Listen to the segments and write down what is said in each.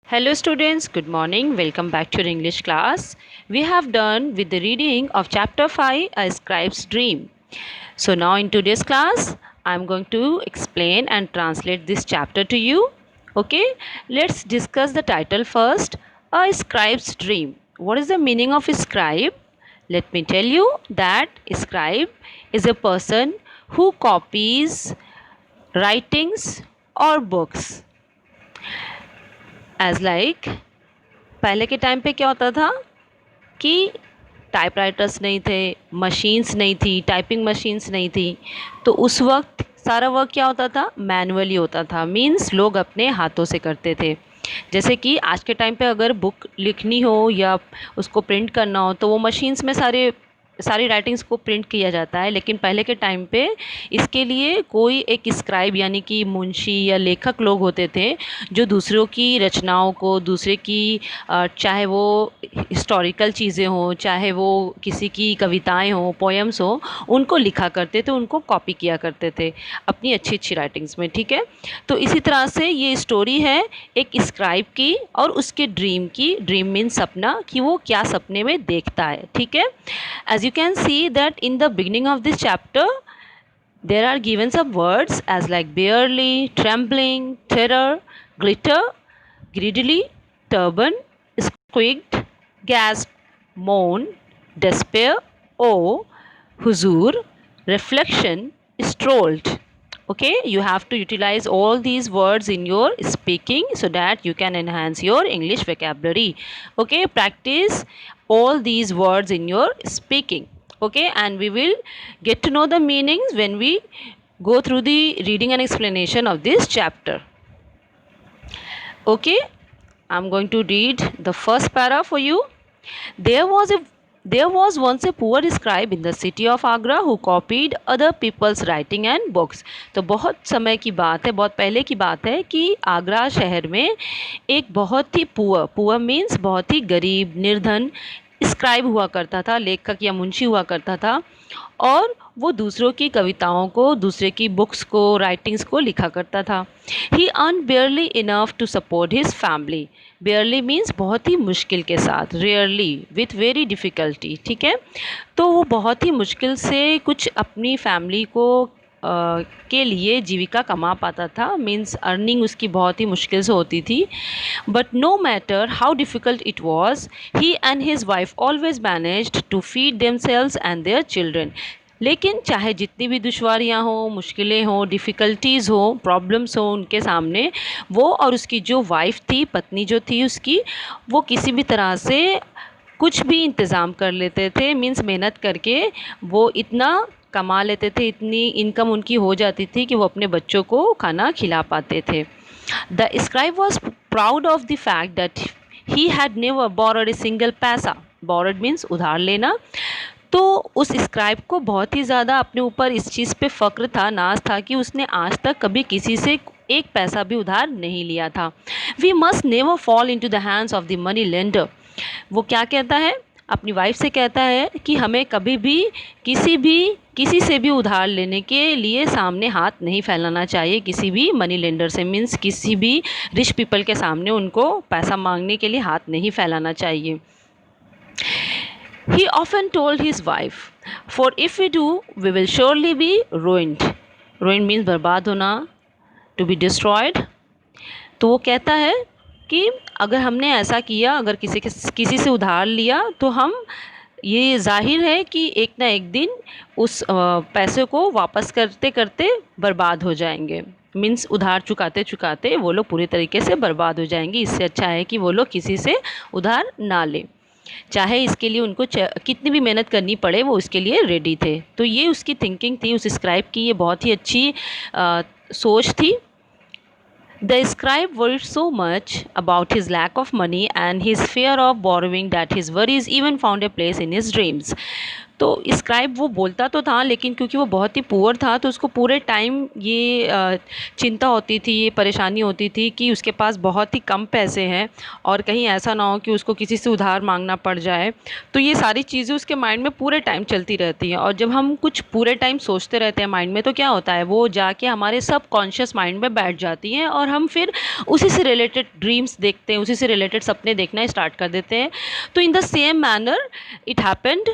Hello students, good morning. Welcome back to your English class. We have done with the reading of chapter 5, A Scribe's Dream. So now in today's class, I am going to explain and translate this chapter to you. Okay, let's discuss the title first, A Scribe's Dream. What is the meaning of a scribe? Let me tell you that a scribe is a person who copies writings or books. As like पहले के time पे क्या होता था कि typewriters नहीं थे, machines नहीं थी, टाइपिंग मशीन्स नहीं थी, तो उस वक्त सारा वर्क क्या होता था, मैनुअली होता था। मीन्स लोग अपने हाथों से करते थे। जैसे कि आज के टाइम पे अगर बुक लिखनी हो या उसको प्रिंट करना हो तो वो मशीन्स में सारी राइटिंग्स को प्रिंट किया जाता है, लेकिन पहले के टाइम पे इसके लिए कोई एक स्क्राइब यानी कि मुंशी या लेखक लोग होते थे जो दूसरों की रचनाओं को, दूसरे की चाहे वो हिस्टोरिकल चीज़ें हों, चाहे वो किसी की कविताएं हों, पोएम्स हों, उनको लिखा करते थे, उनको कॉपी किया करते थे अपनी अच्छी अच्छी राइटिंग्स में। ठीक है, तो इसी तरह से ये स्टोरी है एक स्क्राइब की और उसके ड्रीम की। ड्रीम मीन सपना, कि वो क्या सपने में देखता है। ठीक है, as you can see that in the beginning of this chapter there are given some words as like barely, trembling, terror, glitter, greedily, turban, squeaked, gasp, moan, despair, awe, huzur, reflection, strolled. Okay, you have to utilize all these words in your speaking so that you can enhance your English vocabulary. Okay, practice all these words in your speaking. Okay, and we will get to know the meanings when we go through the reading and explanation of this chapter. Okay, I'm going to read the first para for you. There was a there was once a poor scribe in the city of Agra who copied other people's writing and books. तो बहुत समय की बात है, बहुत पहले की बात है कि आगरा शहर में एक बहुत ही पुअर मीन्स बहुत ही गरीब निर्धन स्क्राइब हुआ करता था, लेखक या मुंशी हुआ करता था, और वो दूसरों की कविताओं को, दूसरे की बुक्स को, राइटिंग्स को लिखा करता था। He earn barely enough to support his family. Barely means बहुत ही मुश्किल के साथ, रेयरली विथ वेरी डिफ़िकल्टी। ठीक है, तो वो बहुत ही मुश्किल से कुछ अपनी फैमिली को के लिए जीविका कमा पाता था। मीन्स अर्निंग उसकी बहुत ही मुश्किल से होती थी। But no matter how difficult it was, he and his wife always managed to feed themselves and their children. लेकिन चाहे जितनी भी दुश्वारियाँ हों, मुश्किलें हों, डिफ़िकल्टीज़ हों, प्रॉब्लम्स हों उनके सामने, वो और उसकी जो वाइफ थी, पत्नी जो थी उसकी, वो किसी भी तरह से कुछ भी इंतज़ाम कर लेते थे। मीन्स मेहनत करके वो इतना कमा लेते थे, इतनी इनकम उनकी हो जाती थी कि वो अपने बच्चों को खाना खिला पाते थे। The scribe was proud of the fact that he had never borrowed a single पैसा। बोरोड मीन्स उधार लेना। तो उस स्क्राइब को बहुत ही ज़्यादा अपने ऊपर इस चीज़ पे फ़ख्र था, नाज था कि उसने आज तक कभी किसी से एक पैसा भी उधार नहीं लिया था। We must never fall into the hands of the money lender. वो क्या कहता है, अपनी वाइफ से कहता है कि हमें कभी भी किसी से भी उधार लेने के लिए सामने हाथ नहीं फैलाना चाहिए, किसी भी मनी लेंडर से। मीन्स किसी भी रिच पीपल के सामने उनको पैसा मांगने के लिए हाथ नहीं फैलाना चाहिए। He often told his wife, "For if we do, we will surely be ruined." Ruined means बर्बाद होना, to be destroyed. तो वो कहता है कि अगर हमने ऐसा किया, अगर किसी से उधार लिया, तो हम, ये जाहिर है कि एक ना एक दिन उस पैसे को वापस करते करते बर्बाद हो जाएंगे। मीन्स उधार चुकाते चुकाते वो लोग पूरी तरीके से बर्बाद हो जाएंगे। इससे अच्छा है कि वो लोग किसी से उधार ना लें, चाहे इसके लिए उनको कितनी भी मेहनत करनी पड़े, वो उसके लिए रेडी थे। तो ये उसकी थिंकिंग थी उस स्क्राइब की, ये बहुत ही अच्छी सोच थी। The scribe worried so much about his lack of money and his fear of borrowing that his worries even found a place in his dreams. तो स्क्राइब वो बोलता तो था, लेकिन क्योंकि वो बहुत ही पुअर था तो उसको पूरे टाइम ये चिंता होती थी, ये परेशानी होती थी कि उसके पास बहुत ही कम पैसे हैं और कहीं ऐसा ना हो कि उसको किसी से उधार मांगना पड़ जाए। तो ये सारी चीज़ें उसके माइंड में पूरे टाइम चलती रहती हैं, और जब हम कुछ पूरे टाइम सोचते रहते हैं माइंड में, तो क्या होता है, वो जाके हमारे सब कॉन्शियस माइंड में बैठ जाती हैं और हम फिर उसी से रिलेटेड ड्रीम्स देखते हैं, उसी से रिलेटेड सपने देखना स्टार्ट कर देते हैं। तो in the same manner it happened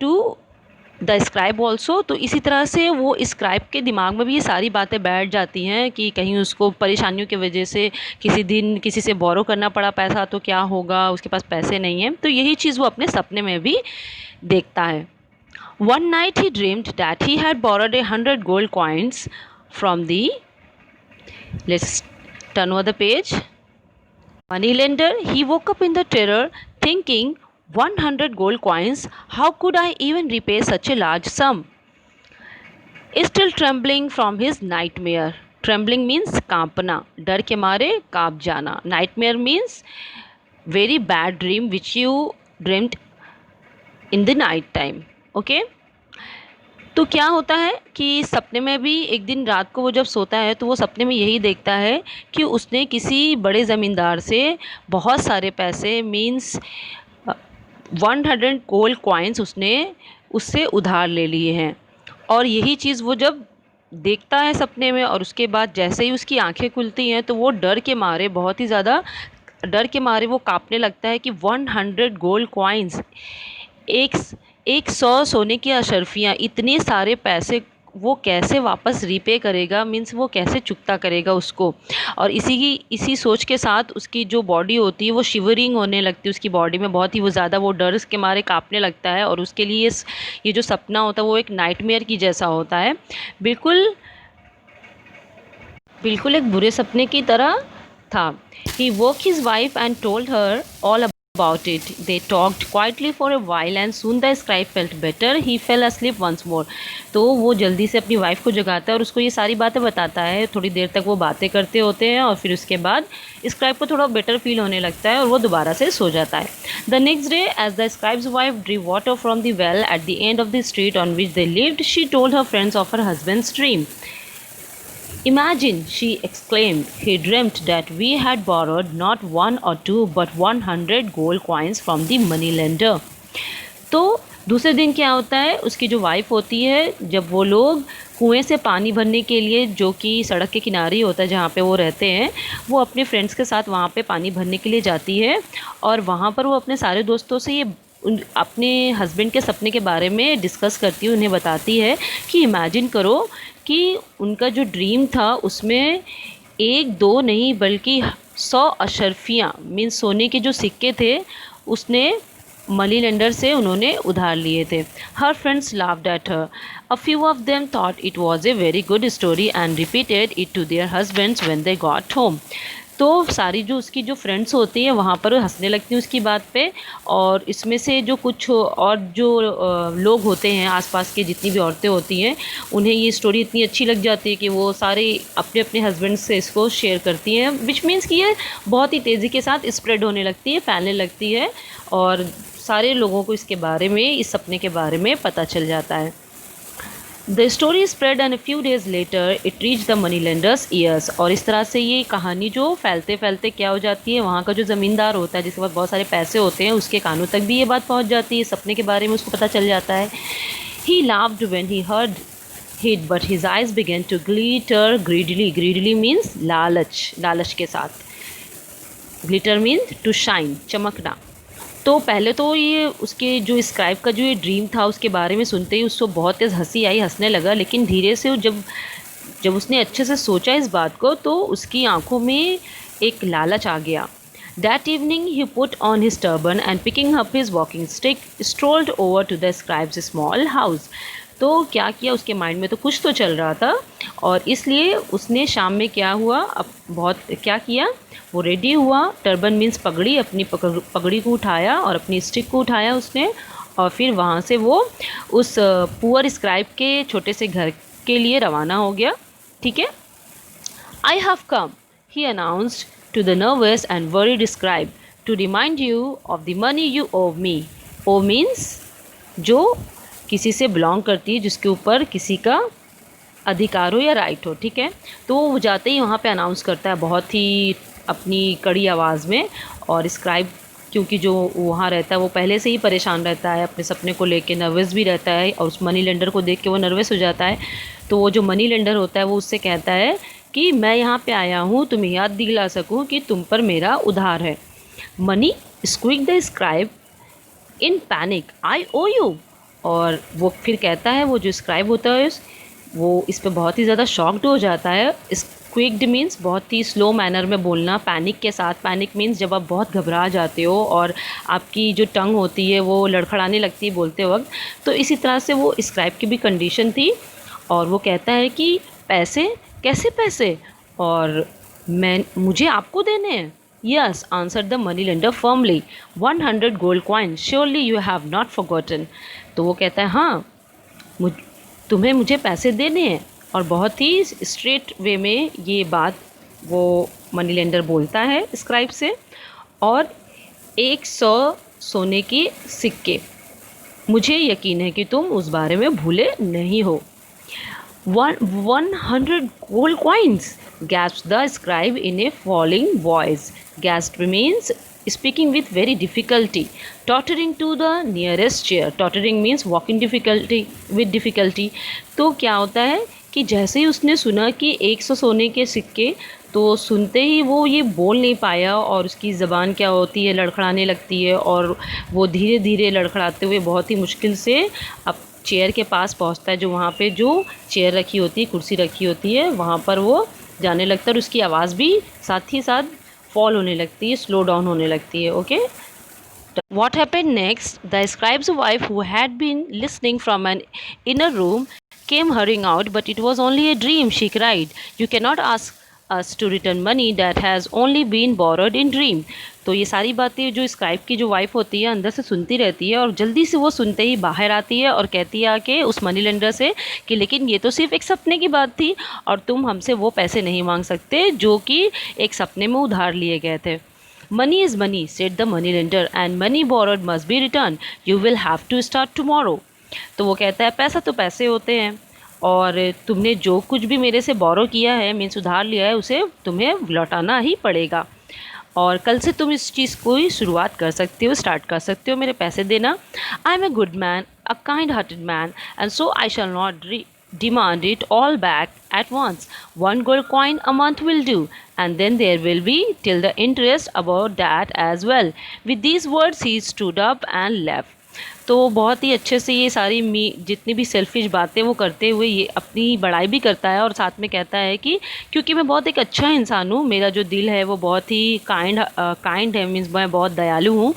to the scribe also. तो इसी तरह से वो स्क्राइब के दिमाग में भी ये सारी बातें बैठ जाती हैं कि कहीं उसको परेशानियों की वजह से किसी दिन किसी से बोरो करना पड़ा पैसा तो क्या होगा, उसके पास पैसे नहीं हैं। तो यही चीज़ वो अपने सपने में भी देखता है। One night he dreamed that he had borrowed 100 gold coins from the, let's turn over the page, moneylender. He woke up in the terror, thinking, 100 gold coins, how could I even repay such a large sum? Still trembling from his nightmare. Trembling means कांपना, डर के मारे कांप जाना. Nightmare means very bad dream which you dreamed in the night time. Okay? तो क्या होता है कि सपने में भी एक दिन रात को वो जब सोता है तो वो सपने में यही देखता है कि उसने किसी बड़े ज़मींदार से बहुत सारे पैसे मीन्स 100 गोल्ड कॉइन्स उसने उससे उधार ले लिए हैं। और यही चीज़ वो जब देखता है सपने में, और उसके बाद जैसे ही उसकी आंखें खुलती हैं तो वो डर के मारे, बहुत ही ज़्यादा डर के मारे वो कांपने लगता है कि 100 गोल्ड कॉइन्स, एक 100 सोने की अशर्फियाँ, इतने सारे पैसे वो कैसे वापस रीपे करेगा, मीन्स वो कैसे चुकता करेगा उसको। और इसी सोच के साथ उसकी जो बॉडी होती है वो शिवरिंग होने लगती है, उसकी बॉडी में बहुत ही वो ज़्यादा वो डर के मारे कांपने लगता है। और उसके लिए ये जो सपना होता है वो एक नाइटमेयर की जैसा होता है, बिल्कुल बिल्कुल एक बुरे सपने की तरह था। He woke his wife and told her all about it. They talked quietly for a while and soon the scribe felt better. He fell asleep once more. तो वो जल्दी से अपनी वाइफ को जगाता है और उसको ये सारी बातें बताता है। थोड़ी देर तक वो बातें करते होते हैं और फिर उसके बाद स्क्राइब को थोड़ा बेटर फील होने लगता है और वो दोबारा से सो जाता है। The next day, as the scribe's wife drew water from the well at the end of the street on which they lived, she told her friends of her husband's dream. Imagine, she exclaimed, he dreamt that we had borrowed not one or two but 100 gold coins from the money lender. तो दूसरे दिन क्या होता है, उसकी जो wife होती है, जब वो लोग कुएं से पानी भरने के लिए, जो कि सड़क के किनारे ही होता है जहाँ पे वो रहते हैं, वो अपने फ्रेंड्स के साथ वहाँ पे पानी भरने के लिए जाती है। और वहाँ पर वो अपने सारे दोस्तों से ये अपने हस्बैंड के सपने के बारे में डिस्कस करती है, उन्हें बताती है कि इमेजिन करो कि उनका जो ड्रीम था उसमें एक दो नहीं बल्कि 100 अशर्फियाँ मीन्स सोने के जो सिक्के थे उसने मनी लेंडर से उन्होंने उधार लिए थे। Her friends laughed at her. A few of them thought it was a very good story and repeated it to their husbands when they got home. तो सारी जो उसकी जो फ्रेंड्स होती हैं वहाँ पर हंसने लगती हैं उसकी बात पे। और इसमें से जो कुछ और जो लोग होते हैं आसपास के, जितनी भी औरतें होती हैं, उन्हें ये स्टोरी इतनी अच्छी लग जाती है कि वो सारे अपने अपने हस्बैंड से इसको शेयर करती हैं, विच मीन्स कि ये बहुत ही तेज़ी के साथ स्प्रेड होने लगती है, फैलने लगती है और सारे लोगों को इसके बारे में, इस सपने के बारे में पता चल जाता है। The story spread and a few days later it reached the moneylender's ears। और इस तरह से ये कहानी जो फैलते फैलते क्या हो जाती है, वहाँ का जो ज़मींदार होता है जिसके पास बहुत सारे पैसे होते हैं उसके कानों तक भी ये बात पहुँच जाती है, सपने के बारे में उसको पता चल जाता है। He laughed when he heard it but his eyes began to glitter greedily। Greedily means लालच, लालच के साथ। Glitter means to shine, चमकना। तो पहले तो ये उसके जो स्क्राइब का जो ये ड्रीम था उसके बारे में सुनते ही उसको बहुत तेज़ हंसी आई, हंसने लगा। लेकिन धीरे से जब उसने अच्छे से सोचा इस बात को तो उसकी आंखों में एक लालच आ गया। That evening he put on his turban and picking up his walking stick strolled over to the scribe's small house। तो क्या किया, उसके माइंड में तो कुछ तो चल रहा था और इसलिए उसने शाम में क्या हुआ, अब बहुत क्या किया, वो रेडी हुआ। टर्बन मीन्स पगड़ी, अपनी पगड़ी को उठाया और अपनी स्टिक को उठाया उसने, और फिर वहाँ से वो उस पुअर स्क्राइब के छोटे से घर के लिए रवाना हो गया। ठीक है। I have come, he announced to the nervous and worried scribe to remind you of the money you owe me. O means जो किसी से बिलोंग करती है, जिसके ऊपर किसी का अधिकार हो या राइट हो, ठीक है। तो वो जाते ही वहाँ पे अनाउंस करता है बहुत ही अपनी कड़ी आवाज़ में। और स्क्राइब क्योंकि जो वहाँ रहता है वो पहले से ही परेशान रहता है, अपने सपने को लेके नर्वस भी रहता है, और उस मनी लेंडर को देख के वो नर्वस हो जाता है। तो वो जो मनी लेंडर होता है वो उससे कहता है कि मैं यहाँ पे आया हूँ तुम्हें याद दिला सकूँ कि तुम पर मेरा उधार है। Money squeaked the scribe in panic, I owe you. और वो फिर कहता है, वो जो स्क्राइब होता है वो इस पे बहुत ही ज़्यादा शॉक्ड हो जाता है। क्विक्ड मीन्स बहुत ही स्लो मैनर में बोलना, पैनिक के साथ। पैनिक मीन्स जब आप बहुत घबरा जाते हो और आपकी जो टंग होती है वो लड़खड़ाने लगती है बोलते वक्त। तो इसी तरह से वो स्क्राइब की भी कंडीशन थी। और वो कहता है कि पैसे, कैसे पैसे, और मुझे आपको देने हैं। Yes, answer the money lender firmly, 100 gold coin, surely you have not forgotten. तो वो कहता है हाँ, तुम्हें मुझे पैसे देने हैं। और बहुत ही स्ट्रेट वे में ये बात वो मनी लेंडर बोलता है स्क्राइब से। और 100 सोने के सिक्के, मुझे यकीन है कि तुम उस बारे में भूले नहीं हो। 100 gold coins, gasped the scribe in a falling voice. Gasped means speaking with very difficulty, tottering to the nearest chair. Tottering means walking difficulty with difficulty. तो क्या होता है कि जैसे ही उसने सुना कि 100 सोने के सिक्के, तो सुनते ही वो ये बोल नहीं पाया, और उसकी ज़बान क्या होती है, लड़खड़ाने लगती है। और वो धीरे धीरे लड़खड़ाते हुए बहुत ही मुश्किल से अब चेयर के पास पहुंचता है, जो वहाँ पे जो चेयर रखी होती है, कुर्सी रखी होती है, वहाँ पर वो जाने लगता है। और उसकी आवाज़ भी साथ ही साथ फॉल होने लगती है, स्लो डाउन होने लगती है। Okay, what happened next? The scribe's wife, who had been listening from an inner room, came hurrying out. But it was only a dream, she cried. You cannot ask us to return money that has only been borrowed in dream. तो ये सारी बातें जो scribe की जो wife होती है अंदर से सुनती रहती है, और जल्दी से वो सुनते ही बाहर आती है और कहती है आके उस मनी लेंडर से कि लेकिन ये तो सिर्फ एक सपने की बात थी, और तुम हमसे वो पैसे नहीं मांग सकते जो कि एक सपने में उधार लिए गए थे। Money is money, said the money lender, and money borrowed must be returned. You will have to start tomorrow. तो वो कहता है पैसा तो पैसे होते हैं, और तुमने जो कुछ भी मेरे से बोरो किया है, मीन्स उधार लिया है, उसे तुम्हें लौटाना ही पड़ेगा। और कल से तुम इस चीज़ को ही शुरुआत कर सकते हो, स्टार्ट कर सकते हो मेरे पैसे देना। I am a good man, a kind hearted man, and so I shall not demand it all back at once. 1 gold coin a month will do, and then there will be till the interest about that as well. With these words he stood up and left. तो बहुत ही अच्छे से ये सारी जितनी भी selfish बातें वो करते हुए ये अपनी बड़ाई भी करता है, और साथ में कहता है कि क्योंकि मैं बहुत एक अच्छा इंसान हूँ, मेरा जो दिल है वो बहुत ही काइंड है, मीन्स मैं बहुत दयालु हूँ,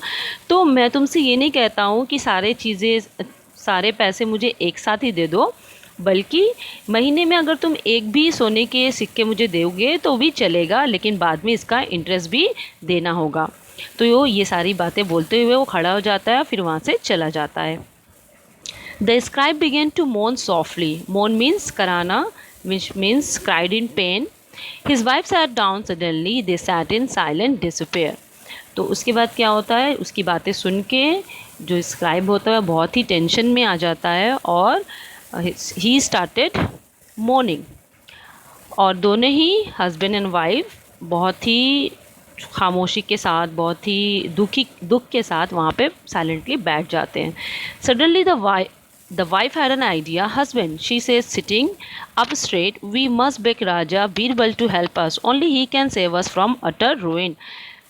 तो मैं तुमसे ये नहीं कहता हूँ कि सारे पैसे मुझे एक साथ ही दे दो, बल्कि महीने में अगर तुम एक भी सोने के सिक्के मुझे दोगे तो भी चलेगा, लेकिन बाद में इसका इंटरेस्ट भी देना होगा। तो ये सारी बातें बोलते हुए वो खड़ा हो जाता है, फिर वहाँ से चला जाता है। द स्क्राइब बिगेन टू मोन सॉफ्टली। मोन मीन्स कराना, which means cried in pen. His wife sat down suddenly, they sat in silent disappear. तो उसके बाद क्या होता है, उसकी बातें सुन के जो स्क्राइब होता है बहुत ही टेंशन में आ जाता है, और ही स्टार्टेड मोर्निंग। और दोनों ही हस्बैंड एंड वाइफ बहुत ही खामोशी के साथ, बहुत ही दुख के साथ वहाँ पे साइलेंटली बैठ जाते हैं। Suddenly the wife had an idea. Husband, she says sitting up straight, we must beg Raja Birbal to help us, only he can save us from utter ruin.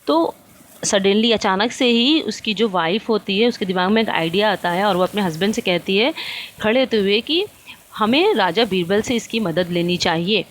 तो सडनली अचानक से ही उसकी जो वाइफ होती है उसके दिमाग में एक आइडिया आता है, और वो अपने हस्बैंड से कहती है खड़े होते हुए कि हमें राजा बीरबल से इसकी मदद लेनी चाहिए,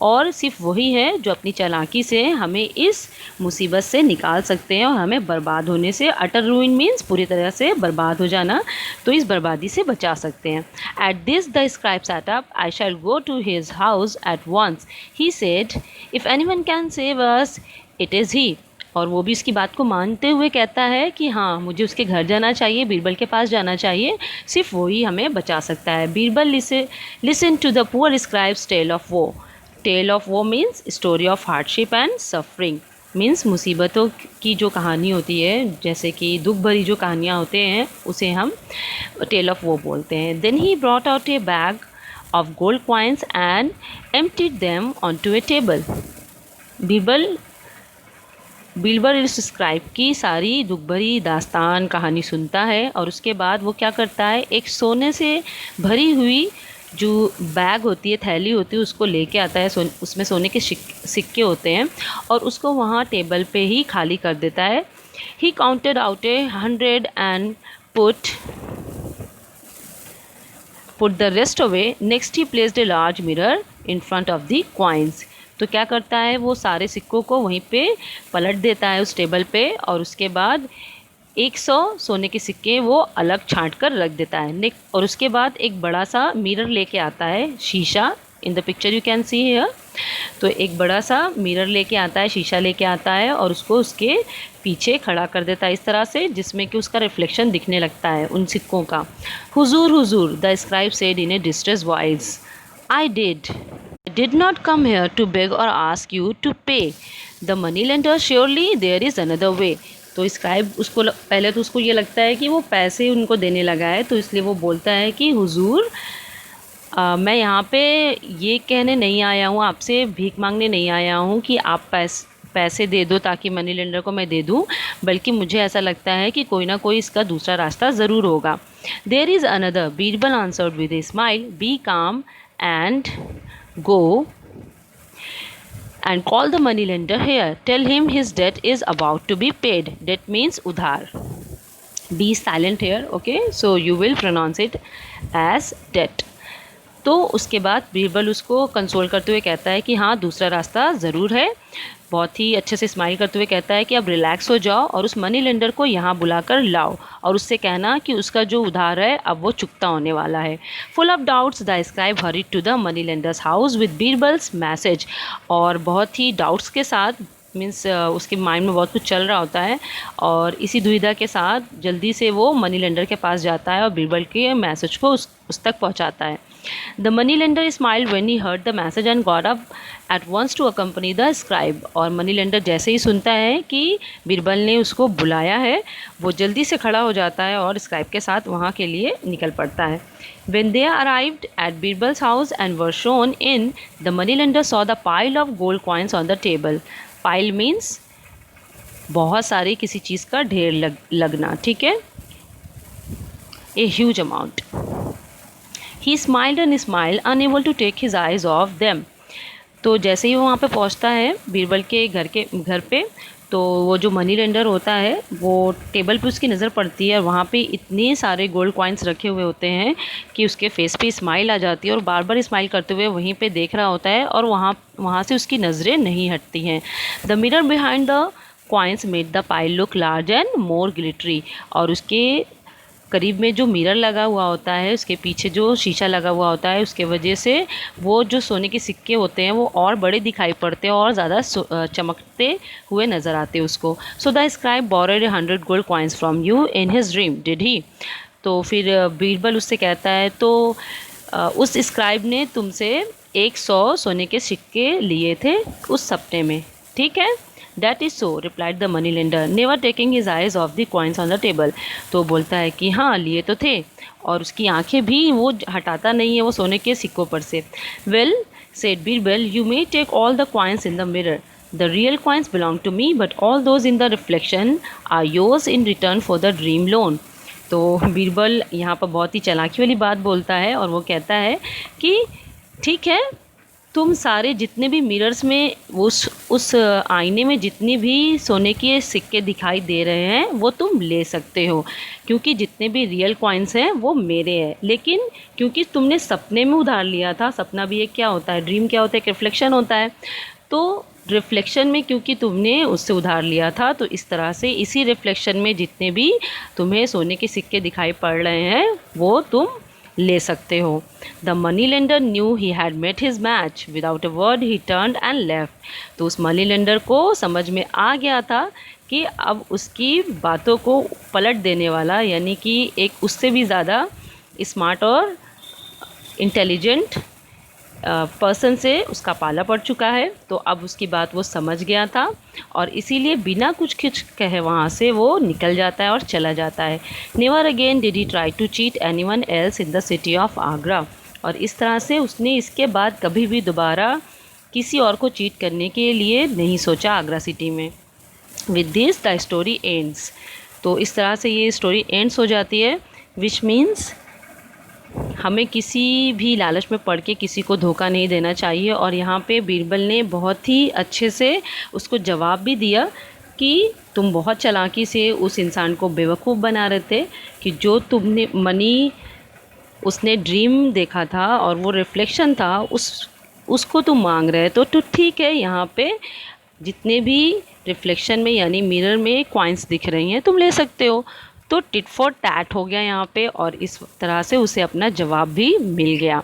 और सिर्फ वही है जो अपनी चालाकी से हमें इस मुसीबत से निकाल सकते हैं और हमें बर्बाद होने से, अटर रूइन मीन्स पूरी तरह से बर्बाद हो जाना, तो इस बर्बादी से बचा सकते हैं। At this the scribe set up, I shall go to his house at once, he said, if anyone can save us it is he. और वो भी इसकी बात को मानते हुए कहता है कि हाँ, मुझे उसके घर जाना चाहिए, बीरबल के पास जाना चाहिए, सिर्फ वही हमें बचा सकता है। Birbal listen to the poor scribe's tale of woe. Tale of woe means story of hardship and suffering. Means मुसीबतों की जो कहानी होती है, जैसे कि दुख भरी जो कहानियाँ होते हैं, उसे हम टेल ऑफ वो बोलते हैं। Then he brought out a bag of gold coins and emptied them onto a table. Birbal इस स्क्राइब की सारी दुख भरी दास्तान कहानी सुनता है और उसके बाद वो क्या करता है, एक सोने से भरी हुई जो बैग होती है, थैली होती है, उसको लेके आता है। उसमें सोने के सिक्के होते हैं और उसको वहाँ टेबल पे ही खाली कर देता है। He counted out 100 and put the rest away. Next he placed a large mirror in front of the coins. तो क्या करता है, वो सारे सिक्कों को वहीं पे पलट देता है उस टेबल पे और उसके बाद 100 सोने के सिक्के वो अलग छांट कर रख देता है। और उसके बाद एक बड़ा सा मिरर लेके आता है, शीशा। In the picture you can see here. तो एक बड़ा सा मिरर लेके आता है, शीशा लेके आता है और उसको उसके पीछे खड़ा कर देता है इस तरह से, जिसमें कि उसका रिफ्लेक्शन दिखने लगता है उन सिक्कों का। हुजूर हुजूर, the scribe said in A distress voice, I did not come here to beg or ask you to pay the money lender. Surely there is another way. तो स्क्राइब उसको पहले तो उसको ये लगता है कि वो पैसे उनको देने लगा है, तो इसलिए वो बोलता है कि हुजूर, मैं यहाँ पे ये कहने नहीं आया हूँ, आपसे भीख मांगने नहीं आया हूँ कि आप पैसे दे दो ताकि मनी लेंडर को मैं दे दूँ, बल्कि मुझे ऐसा लगता है कि कोई ना कोई इसका दूसरा रास्ता ज़रूर होगा। There is another, Birbal answered with a smile, be calm and go and call the money lender here. Tell him his debt is about to be paid. Debt means udhar. Be silent here, okay? So you will pronounce it as debt. तो उसके बाद बीरबल उसको console करते हुए कहता है कि हाँ, दूसरा रास्ता ज़रूर है। बहुत ही अच्छे से स्माइल करते हुए कहता है कि अब रिलैक्स हो जाओ और उस मनी लेंडर को यहाँ बुलाकर लाओ और उससे कहना कि उसका जो उधार है अब वो चुकता होने वाला है। Full of doubts the scribe hurried to the money lenders house with Birbal's message. और बहुत ही डाउट्स के साथ, मीन्स उसके माइंड में बहुत कुछ चल रहा होता है और इसी दुविधा के साथ जल्दी से वो मनी लेंडर के पास जाता है और बीरबल के मैसेज को उस तक पहुँचाता है। The money lender smiled when he heard the message and got up at once to accompany the scribe. और मनी लेंडर जैसे ही सुनता है कि बीरबल ने उसको बुलाया है, वो जल्दी से खड़ा हो जाता है और स्क्राइब के साथ वहाँ के लिए निकल पड़ता है। When they arrived at Birbal's house and were shown in, the money lender saw the pile of gold coins on the table. Pile means बहुत सारी किसी चीज़ का ढेर लगना, ठीक है, a huge amount. He smiled and smiled, unable to take his eyes off them. तो जैसे ही वो वहाँ पे पहुँचता है बीरबल के घर पे, तो वो जो मनी लेंडर होता है वो टेबल पे उसकी नज़र पड़ती है और वहाँ पे इतने सारे गोल्ड कॉइन्स रखे हुए होते हैं कि उसके फेस पे स्माइल आ जाती है और बार बार स्माइल करते हुए वहीं पे देख रहा होता है और वहाँ से उसकी नज़रें नहीं हटती हैं। The mirror behind the coins made the pile look large and more glittery. और उसके करीब में जो मिरर लगा हुआ होता है, उसके पीछे जो शीशा लगा हुआ होता है, उसके वजह से वो जो सोने के सिक्के होते हैं वो और बड़े दिखाई पड़ते हैं और ज़्यादा चमकते हुए नज़र आते हैं उसको। So the scribe borrowed 100 gold coins from you in his dream, did he. तो फिर बीरबल उससे कहता है, तो उस स्क्राइब ने तुमसे 100 सोने के सिक्के लिए थे उस सपने में, ठीक है। That is so, replied the money lender, never taking his eyes off the coins on the table. तो बोलता है कि हाँ, लिए तो थे और उसकी आंखें भी वो हटाता नहीं है वो सोने के सिक्कों पर से। Well, said Birbal, you may take all the coins in the mirror. The real coins belong to me, but all those in the reflection are yours in return for the dream loan. तो बीरबल यहाँ पर बहुत ही चालाकी वाली बात बोलता है और वो कहता है कि ठीक है, तुम सारे जितने भी मिरर्स में उस आईने में जितनी भी सोने के सिक्के दिखाई दे रहे हैं वो तुम ले सकते हो, क्योंकि जितने भी रियल कॉइन्स हैं वो मेरे हैं। लेकिन क्योंकि तुमने सपने में उधार लिया था, सपना भी एक क्या होता है, ड्रीम क्या होता है, एक रिफ्लेक्शन होता है, तो रिफ्लेक्शन में क्योंकि तुमने उससे उधार लिया था, तो इस तरह से इसी रिफ्लेक्शन में जितने भी तुम्हें सोने के सिक्के दिखाई पड़ रहे हैं वो तुम ले सकते हो। The money lender knew he had met his match, without a word he turned and left. तो उस मनी लेंडर को समझ में आ गया था कि अब उसकी बातों को पलट देने वाला, यानी कि एक उससे भी ज़्यादा स्मार्ट और इंटेलिजेंट पर्सन से उसका पाला पड़ चुका है, तो अब उसकी बात वो समझ गया था और इसीलिए बिना कुछ कहे वहाँ से वो निकल जाता है और चला जाता है। Never again did he try to cheat anyone else in the city of Agra. और इस तरह से उसने इसके बाद कभी भी दोबारा किसी और को चीट करने के लिए नहीं सोचा आगरा सिटी में। With this the story ends. तो इस तरह से ये स्टोरी एंड्स हो जाती है, विच मीन्स हमें किसी भी लालच में पड़ के किसी को धोखा नहीं देना चाहिए। और यहाँ पे बीरबल ने बहुत ही अच्छे से उसको जवाब भी दिया कि तुम बहुत चालाकी से उस इंसान को बेवकूफ़ बना रहे थे कि जो तुमने मनी उसने ड्रीम देखा था और वो रिफ्लेक्शन था उसको तुम मांग रहे तो ठीक है, यहाँ पे जितने भी रिफ्लेक्शन में यानी मिरर में कॉइन्स दिख रही हैं तुम ले सकते हो। तो टिट फॉर टैट हो गया यहाँ पे और इस तरह से उसे अपना जवाब भी मिल गया।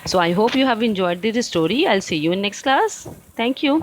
So I hope you have enjoyed this story. I will see you in next class. Thank you.